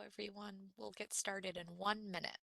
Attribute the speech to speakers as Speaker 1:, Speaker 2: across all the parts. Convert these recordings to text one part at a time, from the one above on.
Speaker 1: everyone. We'll get started in 1 minute.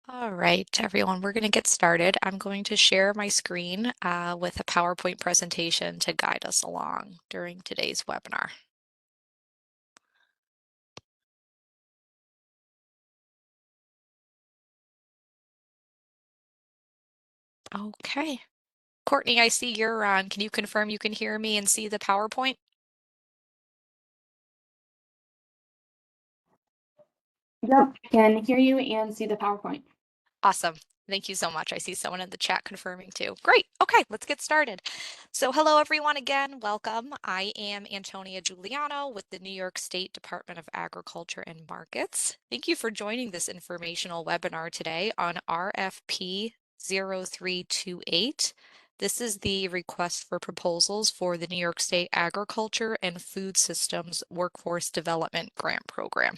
Speaker 1: All right, everyone, we're going to get started. I'm going to share my screen with a PowerPoint presentation to guide us along during today's webinar. Okay. Courtney, I see you're on. Can you confirm you can hear me and see the PowerPoint?
Speaker 2: Yep, I can hear you and see the PowerPoint.
Speaker 1: Awesome. Thank you so much. I see someone in the chat confirming too. Great. Okay, let's get started. So hello, everyone, again. Welcome. I am Antonia Giuliano with the New York State Department of Agriculture and Markets. Thank you for joining this informational webinar today on RFP 0328. This is the request for proposals for the New York State Agriculture and Food Systems Workforce Development Grant Program.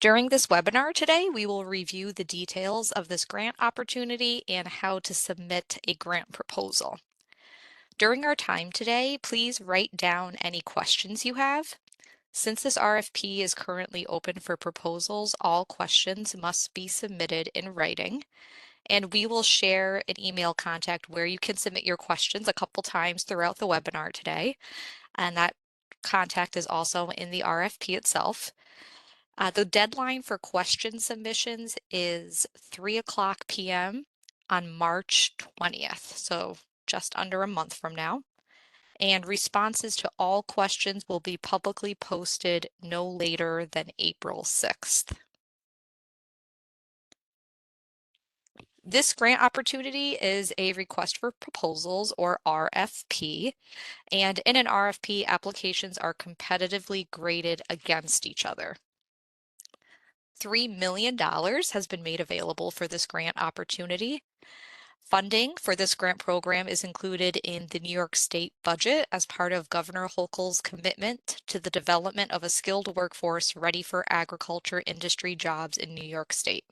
Speaker 1: During this webinar today, we will review the details of this grant opportunity and how to submit a grant proposal. During our time today, please write down any questions you have. Since this RFP is currently open for proposals, all questions must be submitted in writing, and we will share an email contact where you can submit your questions a couple times throughout the webinar today, and that contact is also in the RFP itself. The deadline for question submissions is 3:00 p.m. on March 20th, so just under a month from now. And responses to all questions will be publicly posted no later than April 6th. This grant opportunity is a request for proposals, or RFP, and in an RFP, applications are competitively graded against each other. $3 million has been made available for this grant opportunity. Funding for this grant program is included in the New York State budget as part of Governor Hochul's commitment to the development of a skilled workforce ready for agriculture industry jobs in New York State.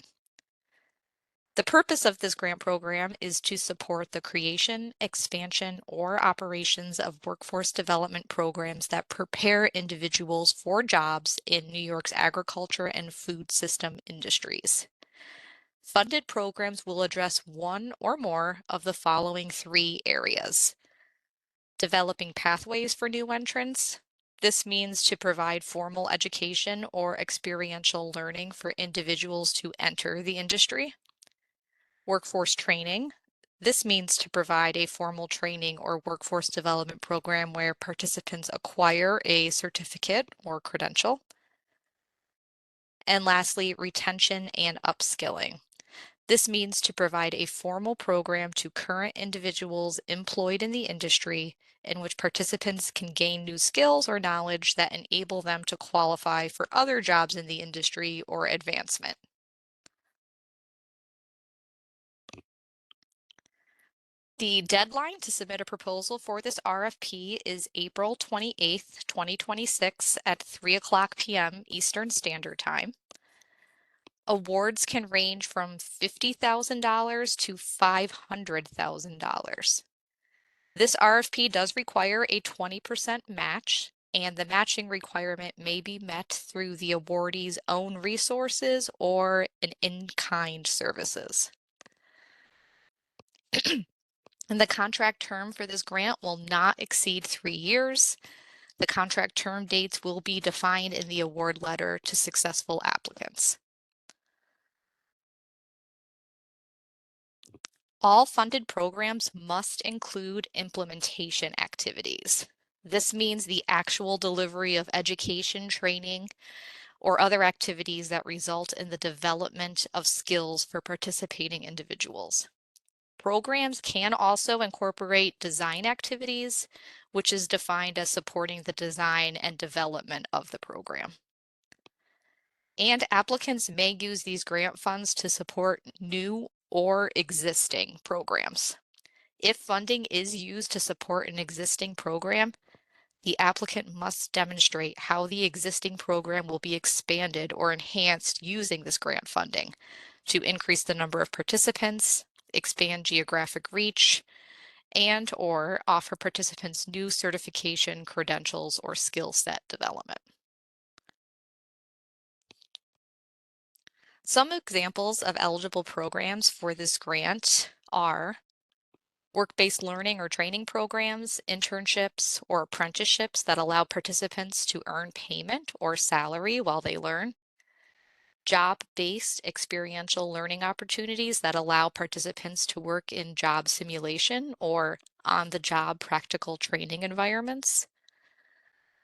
Speaker 1: The purpose of this grant program is to support the creation, expansion, or operations of workforce development programs that prepare individuals for jobs in New York's agriculture and food system industries. Funded programs will address one or more of the following three areas: developing pathways for new entrants. This means to provide formal education or experiential learning for individuals to enter the industry. Workforce training. This means to provide a formal training or workforce development program where participants acquire a certificate or credential. And lastly, retention and upskilling. This means to provide a formal program to current individuals employed in the industry in which participants can gain new skills or knowledge that enable them to qualify for other jobs in the industry or advancement. The deadline to submit a proposal for this RFP is April 28th, 2026 at 3:00 p.m. Eastern Standard Time. Awards can range from $50,000 to $500,000. This RFP does require a 20% match, and the matching requirement may be met through the awardee's own resources or an in-kind services. And the contract term for this grant will not exceed 3 years. The contract term dates will be defined in the award letter to successful applicants. All funded programs must include implementation activities. This means the actual delivery of education, training, or other activities that result in the development of skills for participating individuals. Programs can also incorporate design activities, which is defined as supporting the design and development of the program. And applicants may use these grant funds to support new or existing programs. If funding is used to support an existing program, the applicant must demonstrate how the existing program will be expanded or enhanced using this grant funding to increase the number of participants, expand geographic reach, and/or offer participants new certification, credentials, or skill set development. Some examples of eligible programs for this grant are work-based learning or training programs, internships, or apprenticeships that allow participants to earn payment or salary while they learn, job-based experiential learning opportunities that allow participants to work in job simulation or on-the-job practical training environments,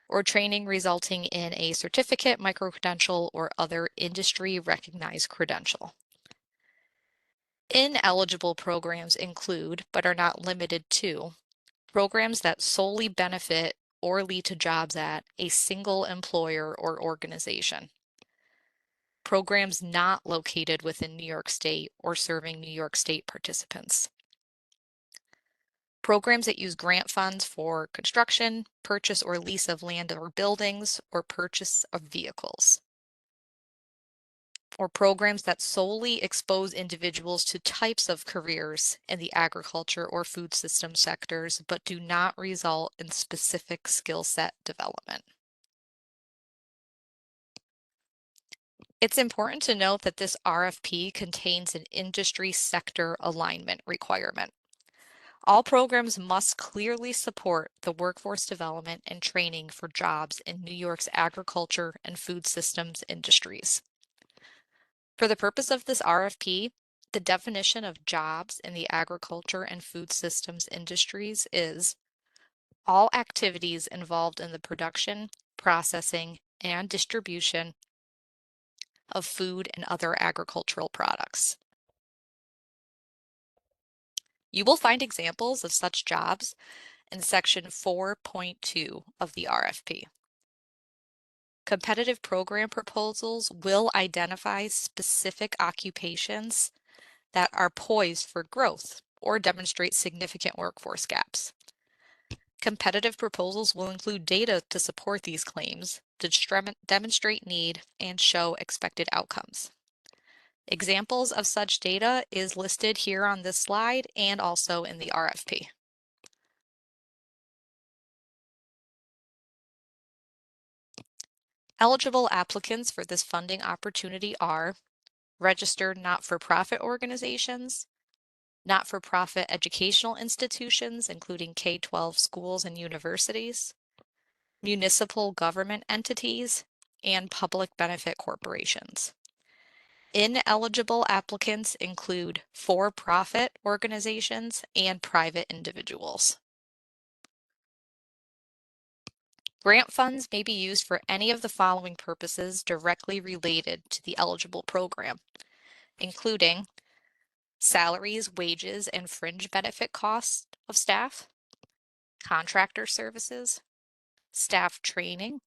Speaker 1: or training resulting in a certificate, micro-credential, or other industry-recognized credential. Ineligible programs include, but are not limited to, programs that solely benefit or lead to jobs at a single employer or organization. Programs not located within New York State or serving New York State participants. Programs that use grant funds for construction, purchase or lease of land or buildings, or purchase of vehicles. Or programs that solely expose individuals to types of careers in the agriculture or food system sectors, but do not result in specific skill set development. It's important to note that this RFP contains an industry sector alignment requirement. All programs must clearly support the workforce development and training for jobs in New York's agriculture and food systems industries. For the purpose of this RFP, the definition of jobs in the agriculture and food systems industries is all activities involved in the production, processing, and distribution of food and other agricultural products. You will find examples of such jobs in section 4.2 of the RFP. Competitive program proposals will identify specific occupations that are poised for growth or demonstrate significant workforce gaps. Competitive proposals will include data to support these claims, to demonstrate need, and show expected outcomes. Examples of such data is listed here on this slide and also in the RFP. Eligible applicants for this funding opportunity are registered not-for-profit organizations, not-for-profit educational institutions, including K-12 schools and universities, municipal government entities, and public benefit corporations. Ineligible applicants include for-profit organizations and private individuals. Grant funds may be used for any of the following purposes directly related to the eligible program, including salaries, wages, and fringe benefit costs of staff, contractor services, staff training,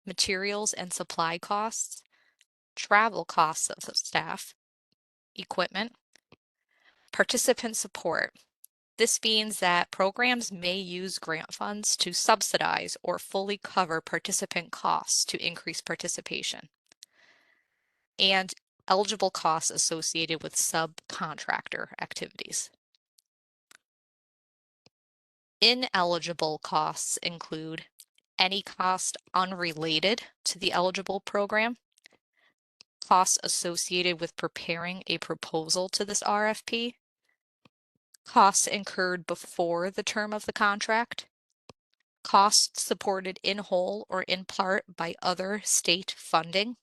Speaker 1: materials and supply costs, travel costs of staff, equipment, participant support. This means that programs may use grant funds to subsidize or fully cover participant costs to increase participation, and eligible costs associated with subcontractor activities. Ineligible costs include any cost unrelated to the eligible program, costs associated with preparing a proposal to this RFP, costs incurred before the term of the contract, costs supported in whole or in part by other state funding,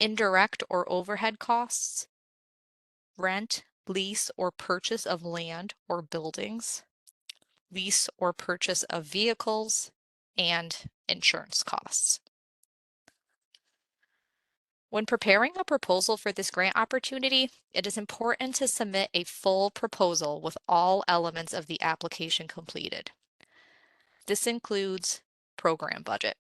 Speaker 1: indirect or overhead costs, rent, lease or purchase of land or buildings, lease or purchase of vehicles, and insurance costs. When preparing a proposal for this grant opportunity, it is important to submit a full proposal with all elements of the application completed. This includes program budget.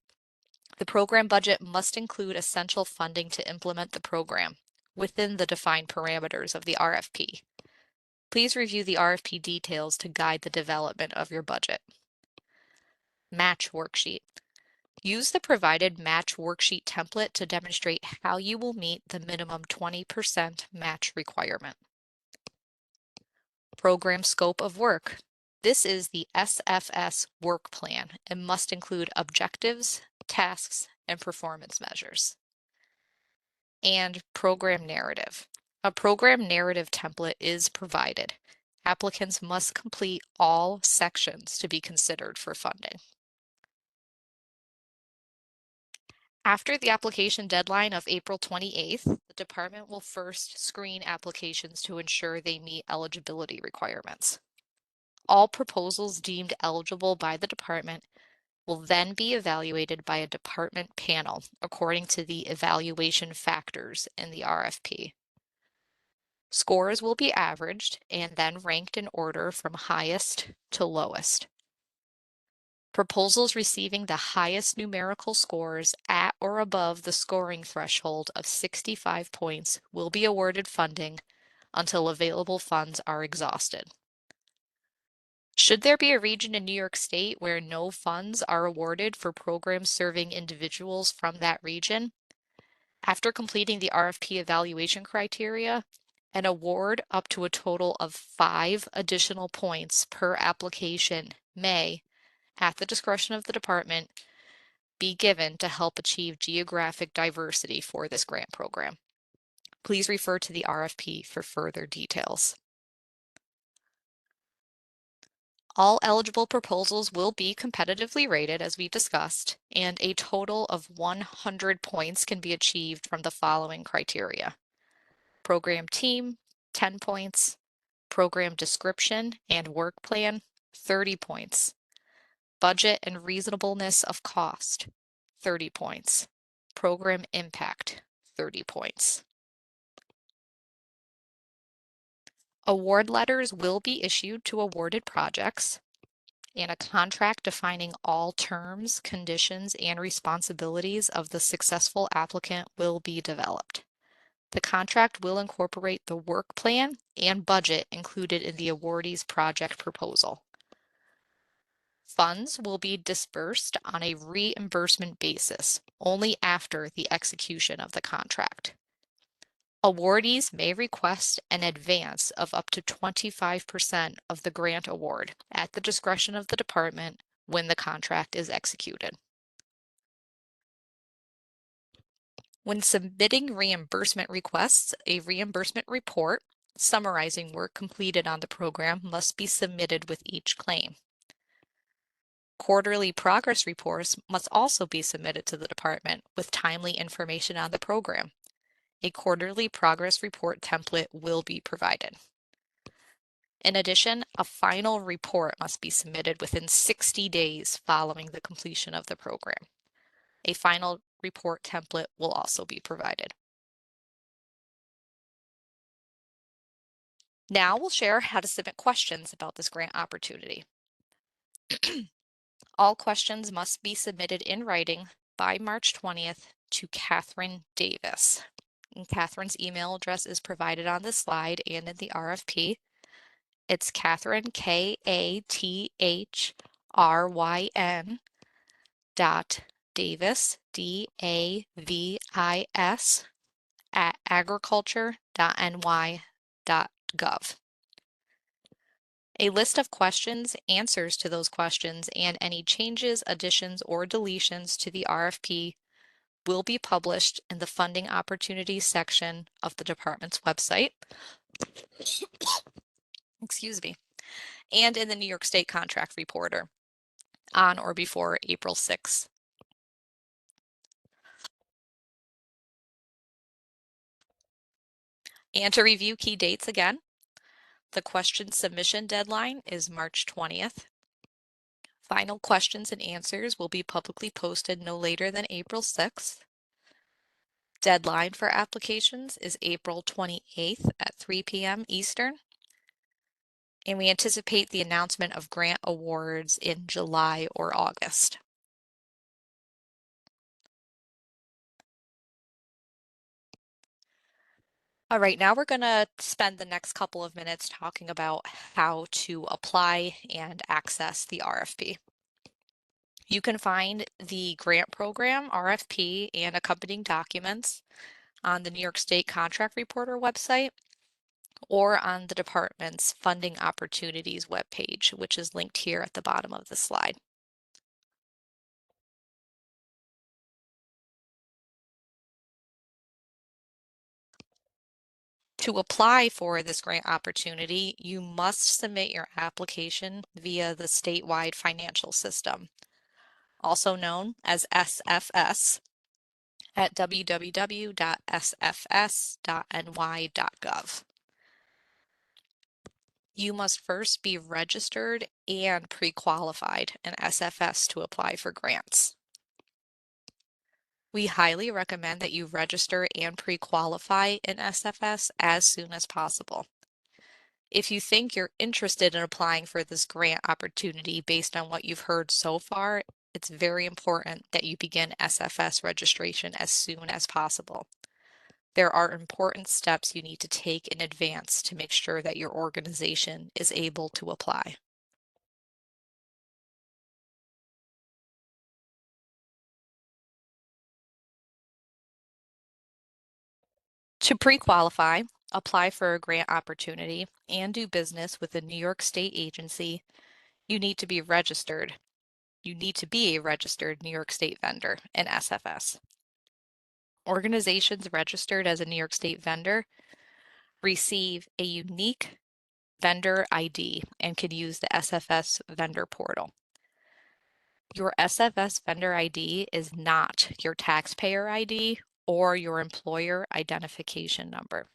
Speaker 1: The program budget must include essential funding to implement the program within the defined parameters of the RFP. Please review the RFP details to guide the development of your budget. Match worksheet. Use the provided match worksheet template to demonstrate how you will meet the minimum 20% match requirement. Program scope of work. This is the SFS work plan and must include objectives, tasks, and performance measures. And program narrative. A program narrative template is provided. Applicants must complete all sections to be considered for funding. After the application deadline of April 28th, the department will first screen applications to ensure they meet eligibility requirements. All proposals deemed eligible by the department will then be evaluated by a department panel according to the evaluation factors in the RFP. Scores will be averaged and then ranked in order from highest to lowest. Proposals receiving the highest numerical scores at or above the scoring threshold of 65 points will be awarded funding until available funds are exhausted. Should there be a region in New York State where no funds are awarded for programs serving individuals from that region, after completing the RFP evaluation criteria, an award up to a total of 5 additional points per application may, at the discretion of the department, be given to help achieve geographic diversity for this grant program. Please refer to the RFP for further details. All eligible proposals will be competitively rated, as we discussed, and a total of 100 points can be achieved from the following criteria. Program team, 10 points. Program description and work plan, 30 points. Budget and reasonableness of cost, 30 points. Program impact, 30 points. Award letters will be issued to awarded projects, and a contract defining all terms, conditions, and responsibilities of the successful applicant will be developed. The contract will incorporate the work plan and budget included in the awardee's project proposal. Funds will be disbursed on a reimbursement basis only after the execution of the contract. Awardees may request an advance of up to 25% of the grant award at the discretion of the department when the contract is executed. When submitting reimbursement requests, a reimbursement report summarizing work completed on the program must be submitted with each claim. Quarterly progress reports must also be submitted to the department with timely information on the program. A quarterly progress report template will be provided. In addition, a final report must be submitted within 60 days following the completion of the program. A final report template will also be provided. Now we'll share how to submit questions about this grant opportunity. All questions must be submitted in writing by March 20th to Catherine Davis. And Catherine's email address is provided on the slide and in the RFP. It's Catherine, Kathryn .Davis, DAVIS, @agriculture.ny.gov. A list of questions, answers to those questions, and any changes, additions, or deletions to the RFP will be published in the funding opportunities section of the department's website. Excuse me. And in the New York State Contract Reporter on or before April 6th. And to review key dates again, The question submission deadline is March 20th. Final questions and answers will be publicly posted no later than April 6th. Deadline for applications is April 28th at 3 p.m. Eastern. And we anticipate the announcement of grant awards in July or August. All right, now we're going to spend the next couple of minutes talking about how to apply and access the RFP. You can find the grant program, RFP, and accompanying documents on the New York State Contract Reporter website or on the department's Funding Opportunities webpage, which is linked here at the bottom of the slide. To apply for this grant opportunity, you must submit your application via the Statewide Financial System, also known as SFS, at www.sfs.ny.gov. You must first be registered and pre-qualified in SFS to apply for grants. We highly recommend that you register and pre-qualify in SFS as soon as possible. If you think you're interested in applying for this grant opportunity based on what you've heard so far, it's very important that you begin SFS registration as soon as possible. There are important steps you need to take in advance to make sure that your organization is able to apply. To pre-qualify, apply for a grant opportunity, and do business with a New York State agency, you need to be registered. You need to be a registered New York State vendor in SFS. Organizations registered as a New York State vendor receive a unique vendor ID and can use the SFS vendor portal. Your SFS vendor ID is not your taxpayer ID or your employer identification number.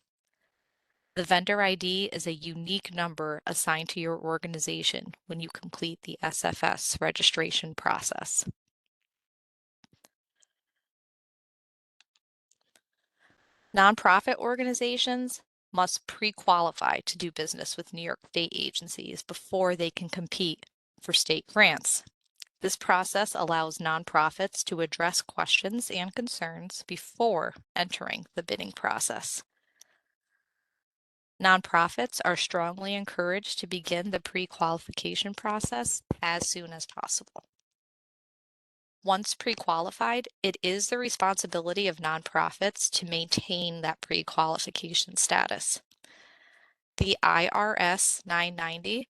Speaker 1: The vendor ID is a unique number assigned to your organization when you complete the SFS registration process. Nonprofit organizations must pre-qualify to do business with New York State agencies before they can compete for state grants. This process allows nonprofits to address questions and concerns before entering the bidding process. Nonprofits are strongly encouraged to begin the pre-qualification process as soon as possible. Once pre-qualified, it is the responsibility of nonprofits to maintain that pre-qualification status. The IRS 990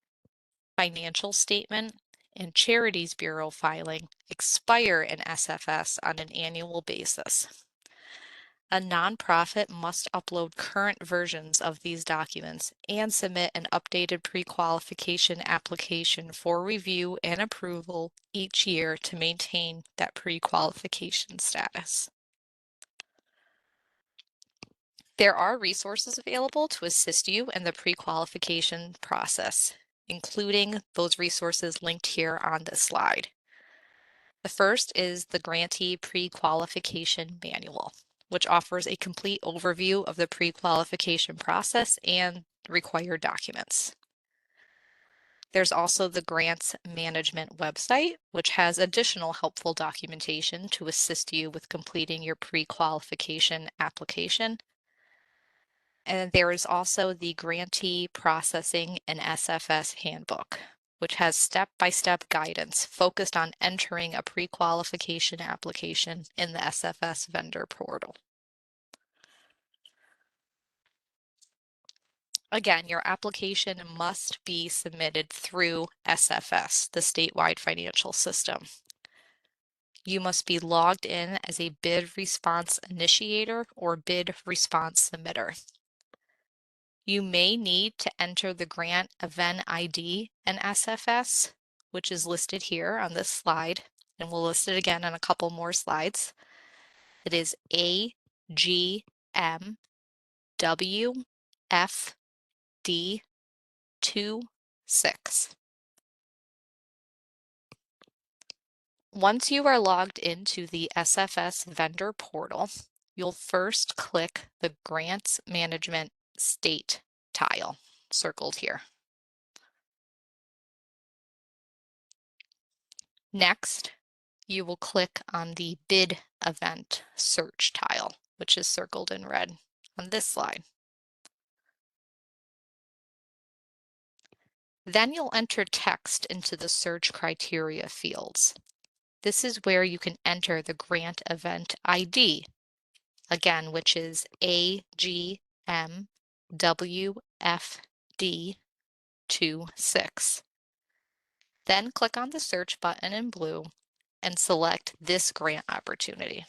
Speaker 1: financial statement and Charities Bureau filing expire in SFS on an annual basis. A nonprofit must upload current versions of these documents and submit an updated pre-qualification application for review and approval each year to maintain that pre-qualification status. There are resources available to assist you in the pre-qualification process, including those resources linked here on this slide. The first is the Grantee Pre-Qualification Manual, which offers a complete overview of the pre-qualification process and required documents. There's also the Grants Management website, which has additional helpful documentation to assist you with completing your pre-qualification application. And there is also the Grantee Processing and SFS Handbook, which has step-by-step guidance focused on entering a pre-qualification application in the SFS vendor portal. Again, your application must be submitted through SFS, the Statewide Financial System. You must be logged in as a bid response initiator or bid response submitter. You may need to enter the grant event ID in SFS, which is listed here on this slide, and we'll list it again on a couple more slides. It is AGMWFD 26. Once you are logged into the SFS vendor portal, you'll first click the Grants Management State tile, circled here. Next, you will click on the Bid Event Search tile, which is circled in red on this slide. Then you'll enter text into the search criteria fields. This is where you can enter the grant event ID, again, which is AGMWFD26. Then click on the search button in blue and select this grant opportunity.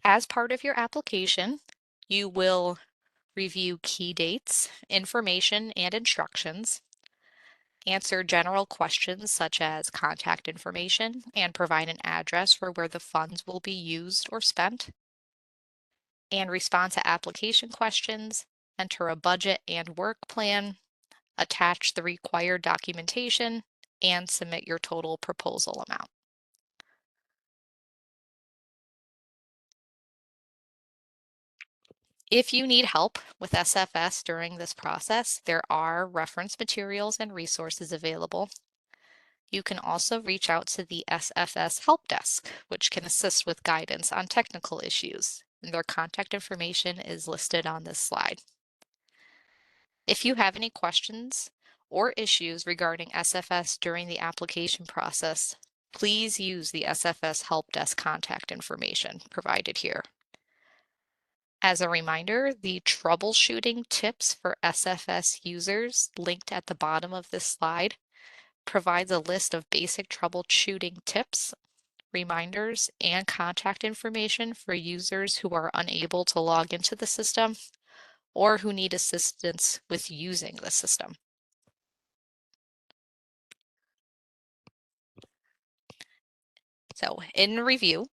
Speaker 1: As part of your application, you will review key dates, information, and instructions, answer general questions such as contact information, and provide an address for where the funds will be used or spent, and respond to application questions, enter a budget and work plan, attach the required documentation, and submit your total proposal amount. If you need help with SFS during this process, there are reference materials and resources available. You can also reach out to the SFS Help Desk, which can assist with guidance on technical issues. And their contact information is listed on this slide. If you have any questions or issues regarding SFS during the application process, please use the SFS Help Desk contact information provided here. As a reminder, the troubleshooting tips for SFS users linked at the bottom of this slide provides a list of basic troubleshooting tips, reminders, and contact information for users who are unable to log into the system or who need assistance with using the system. So, in review,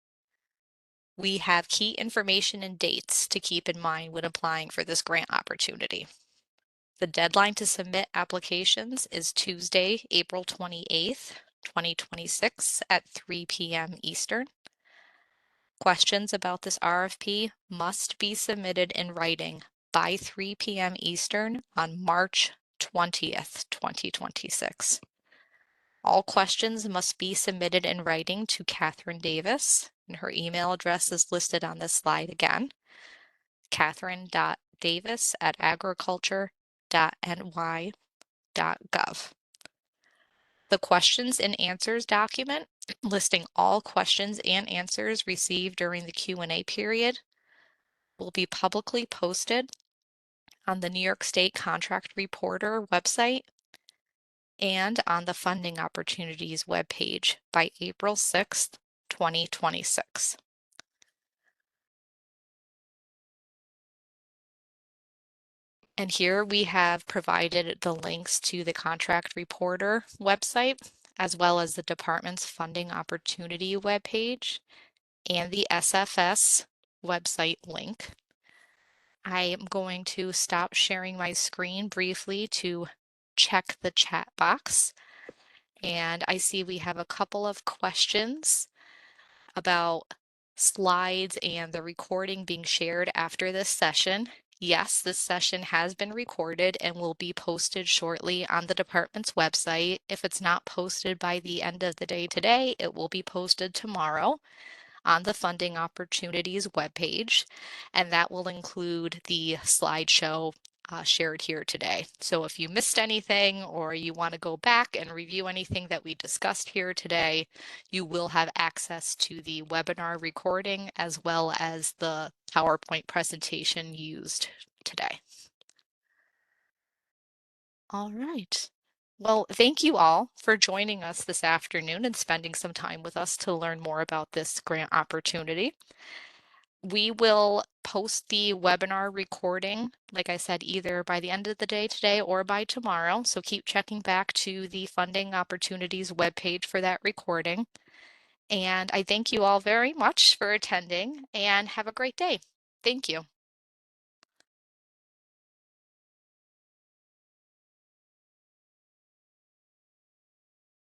Speaker 1: we have key information and dates to keep in mind when applying for this grant opportunity. The deadline to submit applications is Tuesday, April 28th, 2026 at 3 p.m. Eastern. Questions about this RFP must be submitted in writing by 3 p.m. Eastern on March 20th, 2026. All questions must be submitted in writing to Catherine Davis, and her email address is listed on this slide again, catherine.davis@agriculture.ny.gov. The questions and answers document listing all questions and answers received during the Q&A period will be publicly posted on the New York State Contract Reporter website and on the Funding Opportunities webpage by April 6th, 2026. And here we have provided the links to the Contract Reporter website, as well as the department's Funding Opportunity webpage and the SFS website link. I am going to stop sharing my screen briefly to check the chat box. And I see we have a couple of questions about slides and the recording being shared after this session. Yes, this session has been recorded and will be posted shortly on the department's website. If it's not posted by the end of the day today, it will be posted tomorrow on the Funding Opportunities webpage, and that will include the slideshow shared here today. So if you missed anything or you want to go back and review anything that we discussed here today, you will have access to the webinar recording as well as the PowerPoint presentation used today. All right. Well, thank you all for joining us this afternoon and spending some time with us to learn more about this grant opportunity. We will post the webinar recording, like I said, either by the end of the day today or by tomorrow. So keep checking back to the Funding Opportunities webpage for that recording. And I thank you all very much for attending and have a great day. Thank you.